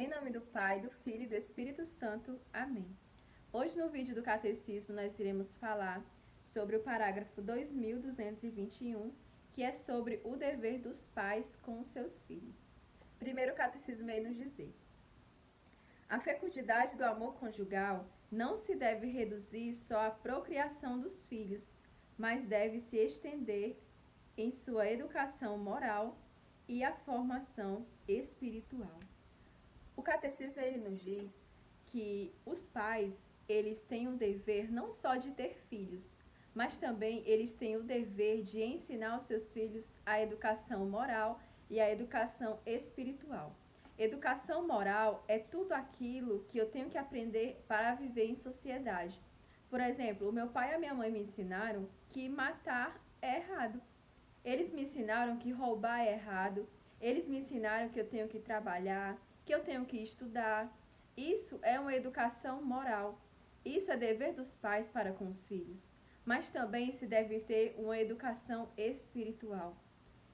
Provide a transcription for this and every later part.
Em nome do Pai, do Filho e do Espírito Santo. Amém. Hoje no vídeo do Catecismo nós iremos falar sobre o parágrafo 2221, que é sobre o dever dos pais com os seus filhos. Primeiro o Catecismo vem nos dizer: a fecundidade do amor conjugal não se deve reduzir só à procriação dos filhos, mas deve se estender em sua educação moral e a formação espiritual. O Catecismo ele nos diz que os pais eles têm o dever não só de ter filhos, mas também eles têm o dever de ensinar aos seus filhos a educação moral e a educação espiritual. Educação moral é tudo aquilo que eu tenho que aprender para viver em sociedade. Por exemplo, o meu pai e a minha mãe me ensinaram que matar é errado. Eles me ensinaram que roubar é errado. Eles me ensinaram que eu tenho que trabalhar, que eu tenho que estudar. Isso é uma educação moral. Isso é dever dos pais para com os filhos. Mas também se deve ter uma educação espiritual.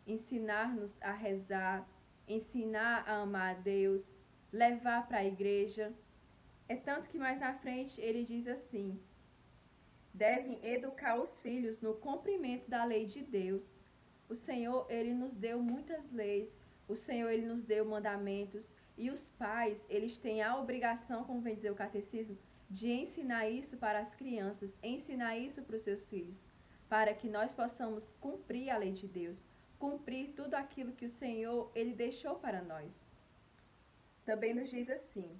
Ensinar-nos a rezar, ensinar a amar a Deus, levar para a igreja. É tanto que mais na frente ele diz assim: devem educar os filhos no cumprimento da lei de Deus. O Senhor, ele nos deu muitas leis, o Senhor, ele nos deu mandamentos, e os pais, eles têm a obrigação, como vem dizer o catecismo, de ensinar isso para as crianças, ensinar isso para os seus filhos, para que nós possamos cumprir a lei de Deus, cumprir tudo aquilo que o Senhor, ele deixou para nós. Também nos diz assim: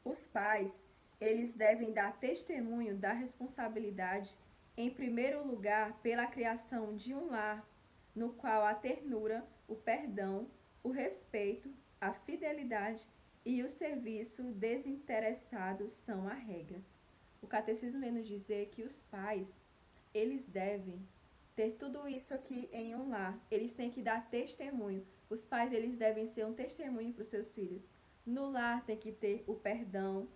os pais, eles devem dar testemunho da responsabilidade, em primeiro lugar, pela criação de um lar, no qual a ternura, o perdão, o respeito, a fidelidade e o serviço desinteressado são a regra. O catecismo vem nos dizer que os pais, eles devem ter tudo isso aqui em um lar. Eles têm que dar testemunho. Os pais, eles devem ser um testemunho para os seus filhos. No lar tem que ter o perdão,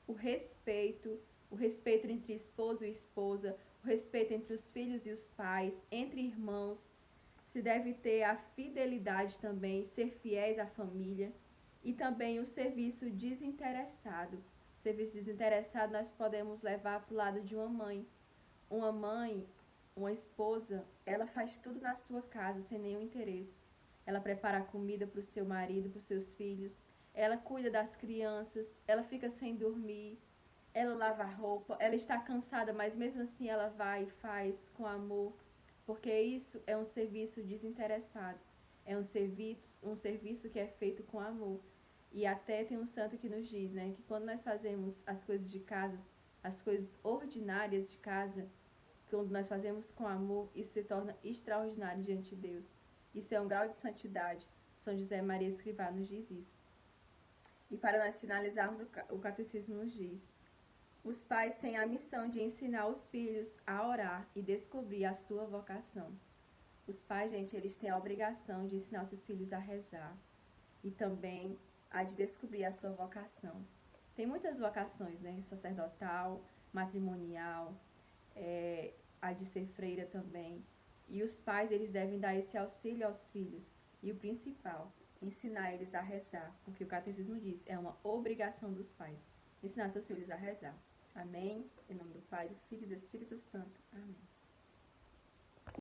o respeito entre esposo e esposa, o respeito entre os filhos e os pais, entre irmãos. Se deve ter a fidelidade também, ser fiéis à família, e também o serviço desinteressado. O serviço desinteressado nós podemos levar para o lado de uma mãe. Uma mãe, uma esposa, ela faz tudo na sua casa sem nenhum interesse. Ela prepara a comida para o seu marido, para os seus filhos. Ela cuida das crianças, ela fica sem dormir, ela lava a roupa, ela está cansada, mas mesmo assim ela vai e faz com amor, porque isso é um serviço desinteressado, é um serviço que é feito com amor. E até tem um santo que nos diz, né, que quando nós fazemos as coisas de casa, as coisas ordinárias de casa, quando nós fazemos com amor, isso se torna extraordinário diante de Deus. Isso é um grau de santidade. São José Maria Escrivá nos diz isso. E para nós finalizarmos, o catecismo nos diz: os pais têm a missão de ensinar os filhos a orar e descobrir a sua vocação. Os pais, gente, eles têm a obrigação de ensinar os seus filhos a rezar e também a de descobrir a sua vocação. Tem muitas vocações, né? Sacerdotal, matrimonial, a de ser freira também. E os pais, eles devem dar esse auxílio aos filhos. E o principal, ensinar eles a rezar, porque o catecismo diz, é uma obrigação dos pais, ensinar seus filhos a rezar. Amém? Em nome do Pai, do Filho e do Espírito Santo. Amém.